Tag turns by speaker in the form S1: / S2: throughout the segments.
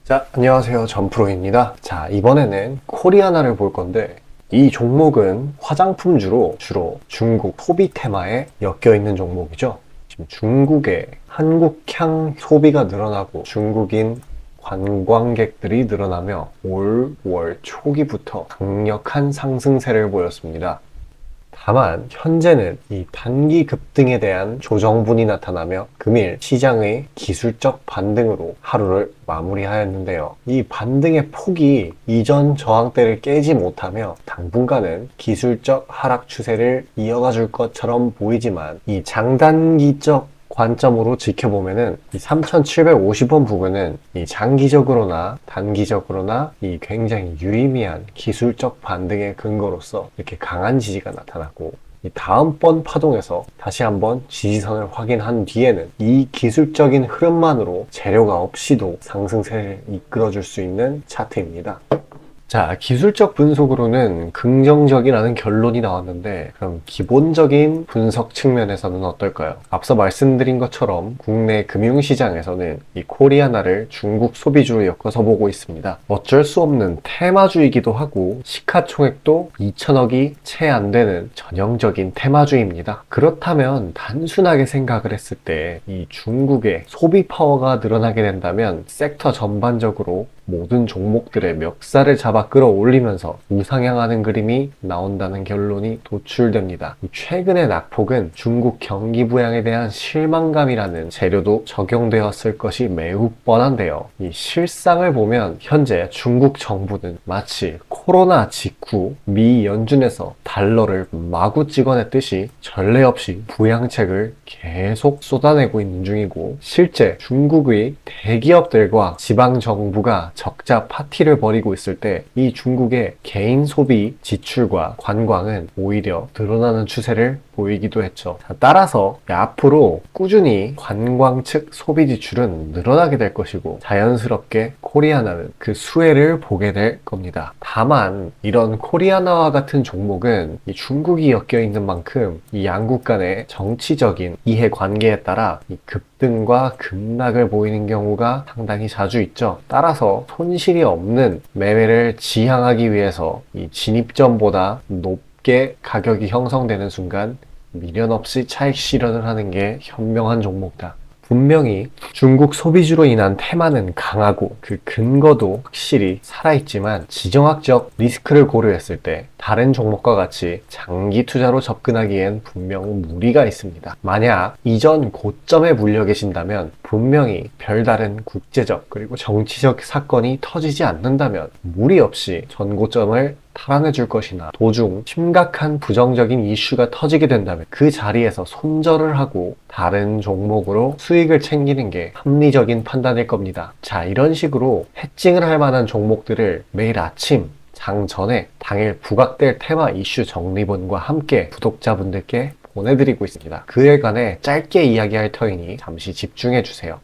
S1: 자, 안녕하세요. 전프로입니다. 자, 이번에는 코리아나를 볼 건데, 이 종목은 화장품주로 주로 중국 소비 테마에 엮여 있는 종목이죠. 지금 중국의 한국향 소비가 늘어나고 중국인 관광객들이 늘어나며 올 월 초기부터 강력한 상승세를 보였습니다. 다만 현재는 이 단기 급등에 대한 조정분이 나타나며 금일 시장의 기술적 반등으로 하루를 마무리하였는데요. 이 반등의 폭이 이전 저항대를 깨지 못하며 당분간은 기술적 하락 추세를 이어가 줄 것처럼 보이지만 이 장단기적 관점으로 지켜보면은 이 3,750원 부근은 이 장기적으로나 단기적으로나 이 굉장히 유의미한 기술적 반등의 근거로서 이렇게 강한 지지가 나타났고, 이 다음번 파동에서 다시 한번 지지선을 확인한 뒤에는 이 기술적인 흐름만으로 재료가 없이도 상승세를 이끌어줄 수 있는 차트입니다. 자, 기술적 분석으로는 긍정적이라는 결론이 나왔는데, 그럼 기본적인 분석 측면에서는 어떨까요? 앞서 말씀드린 것처럼 국내 금융시장에서는 이 코리아나를 중국 소비주로 엮어서 보고 있습니다. 어쩔 수 없는 테마주이기도 하고 시가총액도 2천억이 채 안 되는 전형적인 테마주입니다. 그렇다면 단순하게 생각을 했을 때 이 중국의 소비 파워가 늘어나게 된다면 섹터 전반적으로 모든 종목들의 멱살을 잡아 끌어올리면서 우상향하는 그림이 나온다는 결론이 도출됩니다. 최근의 낙폭은 중국 경기 부양에 대한 실망감이라는 재료도 적용되었을 것이 매우 뻔한데요. 이 실상을 보면 현재 중국 정부는 마치 코로나 직후 미 연준에서 달러를 마구 찍어냈듯이 전례 없이 부양책을 계속 쏟아내고 있는 중이고, 실제 중국의 대기업들과 지방정부가 적자 파티를 벌이고 있을 때 이 중국의 개인 소비 지출과 관광은 오히려 늘어나는 추세를 보이기도 했죠. 따라서 앞으로 꾸준히 관광 측 소비 지출은 늘어나게 될 것이고, 자연스럽게 코리아나는 그 수혜를 보게 될 겁니다. 다만 이런 코리아나와 같은 종목은 이 중국이 엮여 있는 만큼 이 양국 간의 정치적인 이해관계에 따라 이 급등과 급락을 보이는 경우가 상당히 자주 있죠. 따라서 손실이 없는 매매를 지향하기 위해서 이 진입점보다 높게 가격이 형성되는 순간 미련 없이 차익 실현을 하는 게 현명한 종목이다. 분명히 중국 소비주로 인한 테마는 강하고 그 근거도 확실히 살아있지만, 지정학적 리스크를 고려했을 때 다른 종목과 같이 장기 투자로 접근하기엔 분명 무리가 있습니다. 만약 이전 고점에 물려 계신다면 분명히 별다른 국제적 그리고 정치적 사건이 터지지 않는다면 무리 없이 전 고점을 탈환해 줄 것이나, 도중 심각한 부정적인 이슈가 터지게 된다면 그 자리에서 손절을 하고 다른 종목으로 수익을 챙기는 게 합리적인 판단일 겁니다. 자, 이런 식으로 해칭을 할 만한 종목들을 매일 아침 장 전에 당일 부각될 테마 이슈 정리본과 함께 구독자분들께 보내드리고 있습니다. 그에 관해 짧게 이야기할 터이니 잠시 집중해 주세요.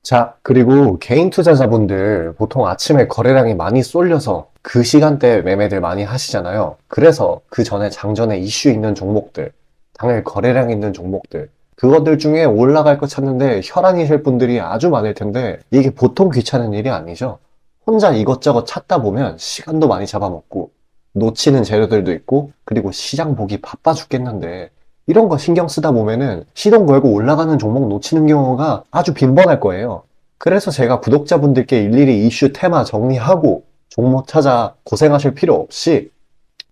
S1: 자, 그리고 개인 투자자분들 보통 아침에 거래량이 많이 쏠려서 그 시간대에 매매들 많이 하시잖아요. 그래서 그 전에 장전에 이슈 있는 종목들, 당일 거래량 있는 종목들, 그것들 중에 올라갈 거 찾는데 혈안이실 분들이 아주 많을 텐데, 이게 보통 귀찮은 일이 아니죠. 혼자 이것저것 찾다 보면 시간도 많이 잡아먹고 놓치는 재료들도 있고, 그리고 시장 보기 바빠 죽겠는데 이런 거 신경 쓰다 보면은 시동 걸고 올라가는 종목 놓치는 경우가 아주 빈번할 거예요. 그래서 제가 구독자분들께 일일이 이슈 테마 정리하고 종목 찾아 고생하실 필요 없이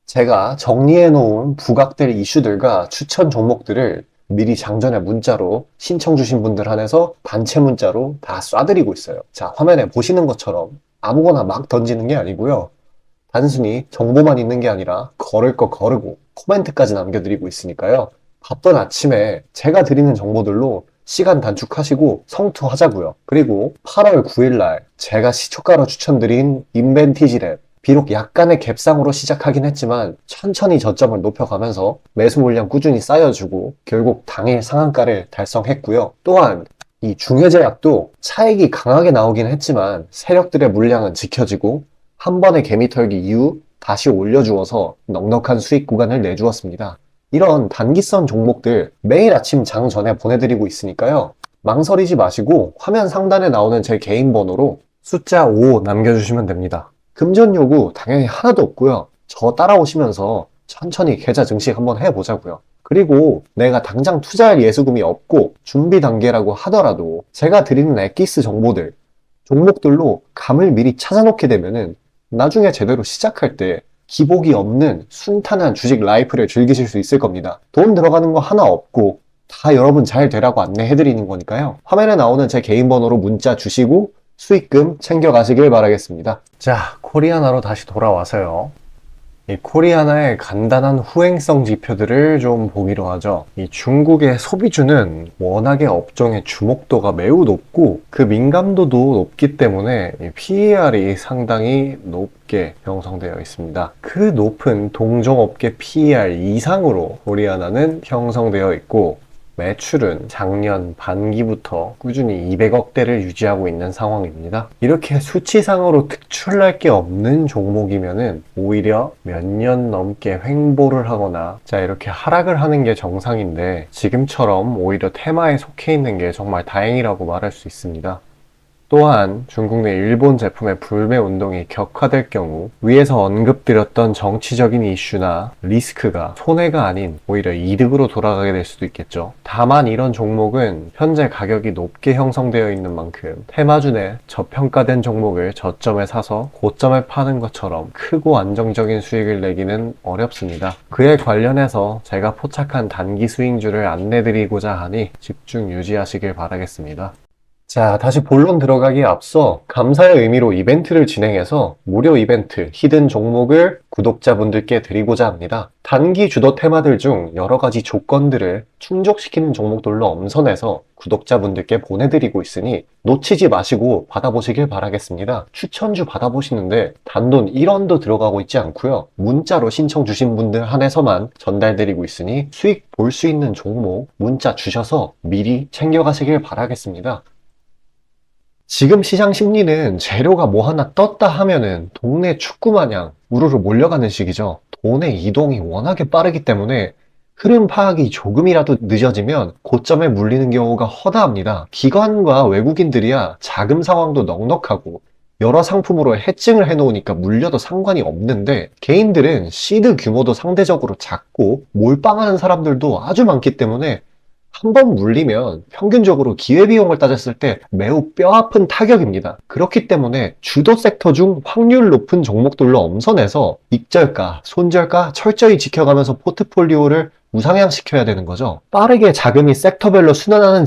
S1: 제가 정리해 놓은 부각될 이슈들과 추천 종목들을 미리 장전에 문자로 신청 주신 분들 한해서 단체 문자로 다 쏴드리고 있어요. 자, 화면에 보시는 것처럼 아무거나 막 던지는 게 아니고요. 단순히 정보만 있는 게 아니라 걸을 거 거르고 코멘트까지 남겨드리고 있으니까요. 바쁜 아침에 제가 드리는 정보들로 시간 단축하시고 성투하자고요. 그리고 8월 9일날 제가 시초가로 추천드린 인벤티지랩, 비록 약간의 갭상으로 시작하긴 했지만 천천히 저점을 높여가면서 매수 물량 꾸준히 쌓여주고 결국 당일 상한가를 달성했고요. 또한 이 중해제약도 차익이 강하게 나오긴 했지만 세력들의 물량은 지켜지고 한 번의 개미 털기 이후 다시 올려주어서 넉넉한 수익 구간을 내주었습니다. 이런 단기성 종목들 매일 아침 장 전에 보내드리고 있으니까요. 망설이지 마시고 화면 상단에 나오는 제 개인 번호로 숫자 5 남겨주시면 됩니다. 금전 요구 당연히 하나도 없고요. 저 따라오시면서 천천히 계좌 증식 한번 해보자고요. 그리고 내가 당장 투자할 예수금이 없고 준비 단계라고 하더라도 제가 드리는 엑기스 정보들, 종목들로 감을 미리 찾아놓게 되면은 나중에 제대로 시작할 때 기복이 없는 순탄한 주식 라이프를 즐기실 수 있을 겁니다. 돈 들어가는 거 하나 없고 다 여러분 잘 되라고 안내해드리는 거니까요. 화면에 나오는 제 개인 번호로 문자 주시고 수익금 챙겨가시길 바라겠습니다. 자, 코리아나로 다시 돌아와서요. 이 코리아나의 간단한 후행성 지표들을 좀 보기로 하죠. 이 중국의 소비주는 워낙에 업종의 주목도가 매우 높고 그 민감도도 높기 때문에 PER이 상당히 높게 형성되어 있습니다. 그 높은 동종업계 PER 이상으로 코리아나는 형성되어 있고 매출은 작년 반기부터 꾸준히 200억대를 유지하고 있는 상황입니다. 이렇게 수치상으로 특출날 게 없는 종목이면은 오히려 몇 년 넘게 횡보를 하거나 자 이렇게 하락을 하는 게 정상인데 지금처럼 오히려 테마에 속해 있는 게 정말 다행이라고 말할 수 있습니다. 또한 중국 내 일본 제품의 불매 운동이 격화될 경우 위에서 언급드렸던 정치적인 이슈나 리스크가 손해가 아닌 오히려 이득으로 돌아가게 될 수도 있겠죠. 다만 이런 종목은 현재 가격이 높게 형성되어 있는 만큼 테마주 내 저평가된 종목을 저점에 사서 고점에 파는 것처럼 크고 안정적인 수익을 내기는 어렵습니다. 그에 관련해서 제가 포착한 단기 스윙주를 안내드리고자 하니 집중 유지하시길 바라겠습니다. 자, 다시 본론 들어가기에 앞서 감사의 의미로 이벤트를 진행해서 무료 이벤트, 히든 종목을 구독자분들께 드리고자 합니다. 단기 주도 테마들 중 여러 가지 조건들을 충족시키는 종목들로 엄선해서 구독자분들께 보내드리고 있으니 놓치지 마시고 받아보시길 바라겠습니다. 추천주 받아보시는데 단돈 1원도 들어가고 있지 않고요. 문자로 신청 주신 분들 한해서만 전달드리고 있으니 수익 볼 수 있는 종목 문자 주셔서 미리 챙겨가시길 바라겠습니다. 지금 시장 심리는 재료가 뭐 하나 떴다 하면은 동네 축구 마냥 우르르 몰려가는 시기죠. 돈의 이동이 워낙에 빠르기 때문에 흐름 파악이 조금이라도 늦어지면 고점에 물리는 경우가 허다합니다. 기관과 외국인들이야 자금 상황도 넉넉하고 여러 상품으로 해칭을 해놓으니까 물려도 상관이 없는데 개인들은 시드 규모도 상대적으로 작고 몰빵하는 사람들도 아주 많기 때문에 한 번 물리면 평균적으로 기회비용을 따졌을 때 매우 뼈아픈 타격입니다. 그렇기 때문에 주도 섹터 중 확률 높은 종목들로 엄선해서 익절가, 손절가 철저히 지켜가면서 포트폴리오를 우상향시켜야 되는 거죠. 빠르게 자금이 섹터별로 순환하는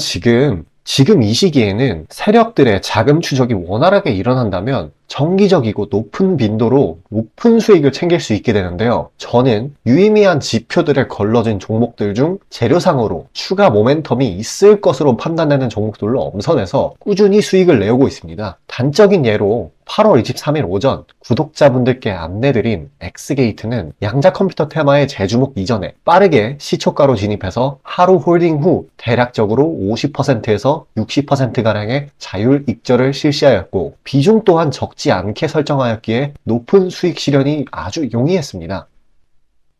S1: 지금 이 시기에는 세력들의 자금 추적이 원활하게 일어난다면 정기적이고 높은 빈도로 높은 수익을 챙길 수 있게 되는데요. 저는 유의미한 지표들에 걸러진 종목들 중 재료상으로 추가 모멘텀이 있을 것으로 판단되는 종목들로 엄선해서 꾸준히 수익을 내오고 있습니다. 단적인 예로 8월 23일 오전 구독자분들께 안내드린 엑스게이트는 양자 컴퓨터 테마의 재주목 이전에 빠르게 시초가로 진입해서 하루 홀딩 후 대략적으로 50%에서 60%가량의 자율 익절을 실시하였고 비중 또한 적지 않게 설정하였기에 높은 수익 실현이 아주 용이했습니다.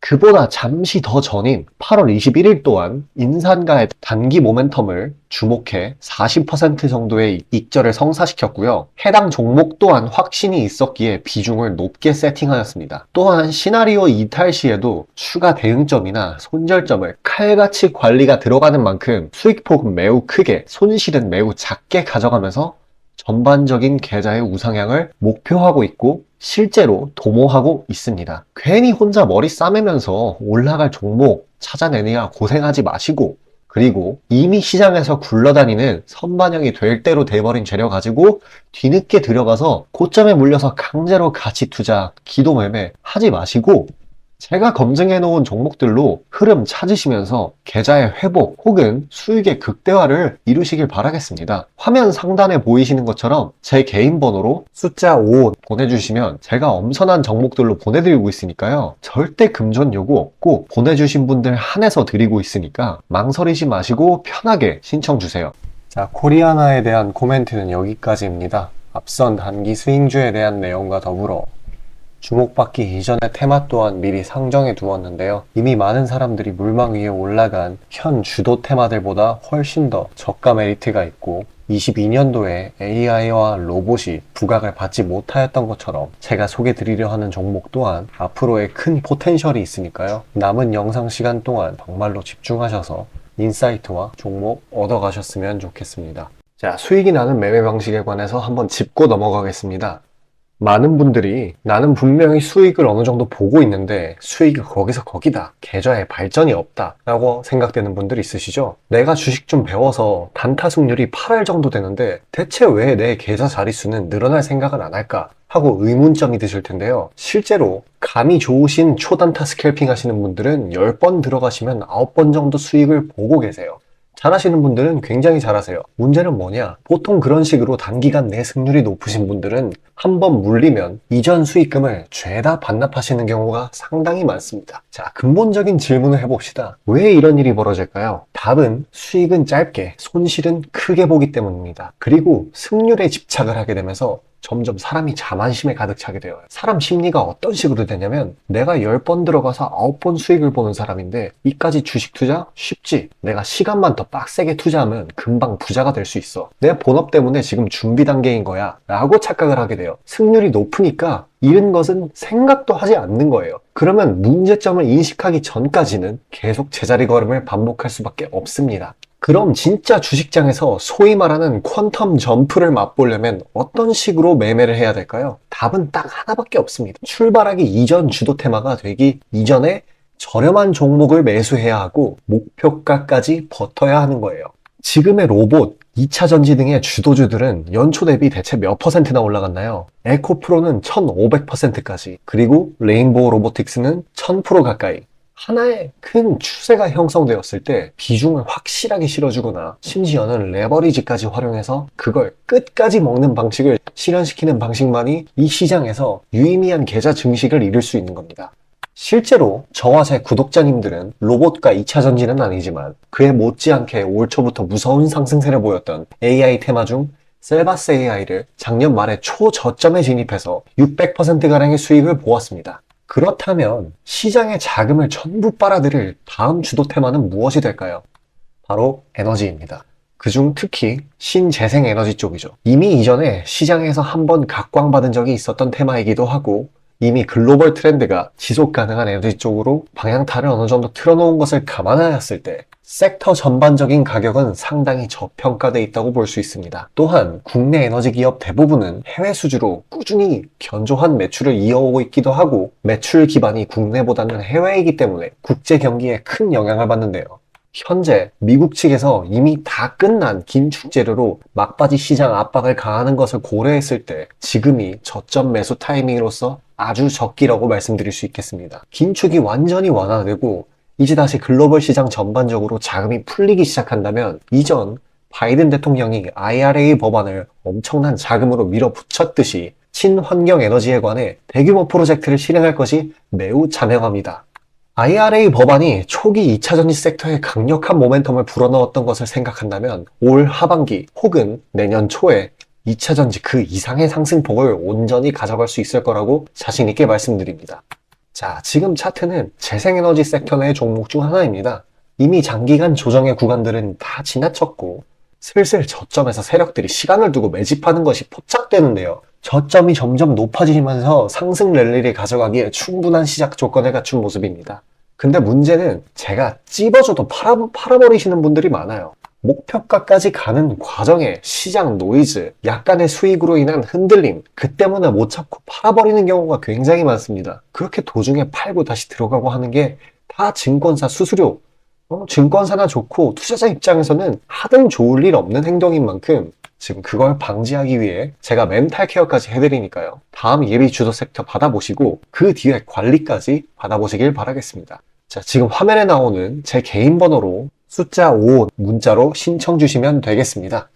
S1: 그보다 잠시 더 전인 8월 21일 또한 인산가의 단기 모멘텀을 주목해 40% 정도의 익절을 성사시켰고요. 해당 종목 또한 확신이 있었기에 비중을 높게 세팅하였습니다. 또한 시나리오 이탈 시에도 추가 대응점이나 손절점을 칼같이 관리가 들어가는 만큼 수익폭은 매우 크게, 손실은 매우 작게 가져가면서 전반적인 계좌의 우상향을 목표하고 있고 실제로 도모하고 있습니다. 괜히 혼자 머리 싸매면서 올라갈 종목 찾아내느냐 고생하지 마시고 그리고 이미 시장에서 굴러다니는 선반영이 될 대로 돼버린 재료 가지고 뒤늦게 들어가서 고점에 물려서 강제로 가치 투자, 기도 매매 하지 마시고 제가 검증해 놓은 종목들로 흐름 찾으시면서 계좌의 회복 혹은 수익의 극대화를 이루시길 바라겠습니다. 화면 상단에 보이시는 것처럼 제 개인 번호로 숫자 5 보내주시면 제가 엄선한 종목들로 보내드리고 있으니까요. 절대 금전 요구 없고 보내주신 분들 한해서 드리고 있으니까 망설이지 마시고 편하게 신청 주세요. 자, 코리아나에 대한 코멘트는 여기까지입니다. 앞선 단기 스윙주에 대한 내용과 더불어 주목받기 이전의 테마 또한 미리 상정해 두었는데요. 이미 많은 사람들이 물망 위에 올라간 현 주도 테마들보다 훨씬 더 저가 메리트가 있고 22년도에 AI와 로봇이 부각을 받지 못하였던 것처럼 제가 소개드리려 하는 종목 또한 앞으로의 큰 포텐셜이 있으니까요. 남은 영상 시간 동안 정말로 집중하셔서 인사이트와 종목 얻어가셨으면 좋겠습니다. 자, 수익이 나는 매매 방식에 관해서 한번 짚고 넘어가겠습니다. 많은 분들이 나는 분명히 수익을 어느 정도 보고 있는데 수익이 거기서 거기다, 계좌에 발전이 없다 라고 생각되는 분들 있으시죠? 내가 주식 좀 배워서 단타 승률이 8할 정도 되는데 대체 왜 내 계좌 자릿수는 늘어날 생각을 안 할까 하고 의문점이 드실 텐데요. 실제로 감이 좋으신 초단타 스캘핑 하시는 분들은 10번 들어가시면 9번 정도 수익을 보고 계세요. 잘하시는 분들은 굉장히 잘하세요. 문제는 뭐냐? 보통 그런 식으로 단기간 내 승률이 높으신 분들은 한번 물리면 이전 수익금을 죄다 반납하시는 경우가 상당히 많습니다. 자, 근본적인 질문을 해봅시다. 왜 이런 일이 벌어질까요? 답은 수익은 짧게, 손실은 크게 보기 때문입니다. 그리고 승률에 집착을 하게 되면서 점점 사람이 자만심에 가득 차게 돼요. 사람 심리가 어떤 식으로 되냐면 내가 10번 들어가서 9번 수익을 보는 사람인데 이까지 주식 투자? 쉽지. 내가 시간만 더 빡세게 투자하면 금방 부자가 될 수 있어. 내 본업 때문에 지금 준비 단계인 거야 라고 착각을 하게 돼요. 승률이 높으니까 잃은 것은 생각도 하지 않는 거예요. 그러면 문제점을 인식하기 전까지는 계속 제자리 걸음을 반복할 수밖에 없습니다. 그럼 진짜 주식장에서 소위 말하는 퀀텀 점프를 맛보려면 어떤 식으로 매매를 해야 될까요? 답은 딱 하나밖에 없습니다. 출발하기 이전 주도 테마가 되기 이전에 저렴한 종목을 매수해야 하고 목표가까지 버텨야 하는 거예요. 지금의 로봇, 2차 전지 등의 주도주들은 연초 대비 대체 몇 퍼센트나 올라갔나요? 에코프로는 1500%까지, 그리고 레인보우 로보틱스는 1000% 가까이. 하나의 큰 추세가 형성되었을 때 비중을 확실하게 실어주거나 심지어는 레버리지까지 활용해서 그걸 끝까지 먹는 방식을 실현시키는 방식만이 이 시장에서 유의미한 계좌 증식을 이룰 수 있는 겁니다. 실제로 저와 제 구독자님들은 로봇과 2차 전지는 아니지만 그에 못지않게 올 초부터 무서운 상승세를 보였던 AI 테마 중 셀바스 AI를 작년 말에 초저점에 진입해서 600%가량의 수익을 보았습니다. 그렇다면 시장의 자금을 전부 빨아들일 다음 주도 테마는 무엇이 될까요? 바로 에너지입니다. 그중 특히 신재생 에너지 쪽이죠. 이미 이전에 시장에서 한번 각광받은 적이 있었던 테마이기도 하고 이미 글로벌 트렌드가 지속 가능한 에너지 쪽으로 방향타를 어느 정도 틀어놓은 것을 감안하였을 때 섹터 전반적인 가격은 상당히 저평가되어 있다고 볼 수 있습니다. 또한 국내 에너지 기업 대부분은 해외 수주로 꾸준히 견조한 매출을 이어오고 있기도 하고 매출 기반이 국내보다는 해외이기 때문에 국제 경기에 큰 영향을 받는데요. 현재 미국 측에서 이미 다 끝난 긴축 재료로 막바지 시장 압박을 가하는 것을 고려했을 때 지금이 저점 매수 타이밍으로서 아주 적기라고 말씀드릴 수 있겠습니다. 긴축이 완전히 완화되고 이제 다시 글로벌 시장 전반적으로 자금이 풀리기 시작한다면 이전 바이든 대통령이 IRA 법안을 엄청난 자금으로 밀어붙였듯이 친환경 에너지에 관해 대규모 프로젝트를 실행할 것이 매우 자명합니다. IRA 법안이 초기 2차 전지 섹터에 강력한 모멘텀을 불어넣었던 것을 생각한다면 올 하반기 혹은 내년 초에 2차 전지 그 이상의 상승폭을 온전히 가져갈 수 있을 거라고 자신 있게 말씀드립니다. 자, 지금 차트는 재생에너지 섹터 내 종목 중 하나입니다. 이미 장기간 조정의 구간들은 다 지나쳤고 슬슬 저점에서 세력들이 시간을 두고 매집하는 것이 포착되는데요. 저점이 점점 높아지면서 상승 랠리를 가져가기에 충분한 시작 조건을 갖춘 모습입니다. 근데 문제는 제가 찝어줘도 팔아버리시는 분들이 많아요. 목표가까지 가는 과정에 시장 노이즈, 약간의 수익으로 인한 흔들림, 그 때문에 못 참고 팔아버리는 경우가 굉장히 많습니다. 그렇게 도중에 팔고 다시 들어가고 하는 게 다 증권사 수수료, 증권사나 좋고 투자자 입장에서는 하등 좋을 일 없는 행동인 만큼 지금 그걸 방지하기 위해 제가 멘탈 케어까지 해드리니까요. 다음 예비 주도 섹터 받아보시고 그 뒤에 관리까지 받아보시길 바라겠습니다. 자, 지금 화면에 나오는 제 개인 번호로 숫자 5 문자로 신청 주시면 되겠습니다.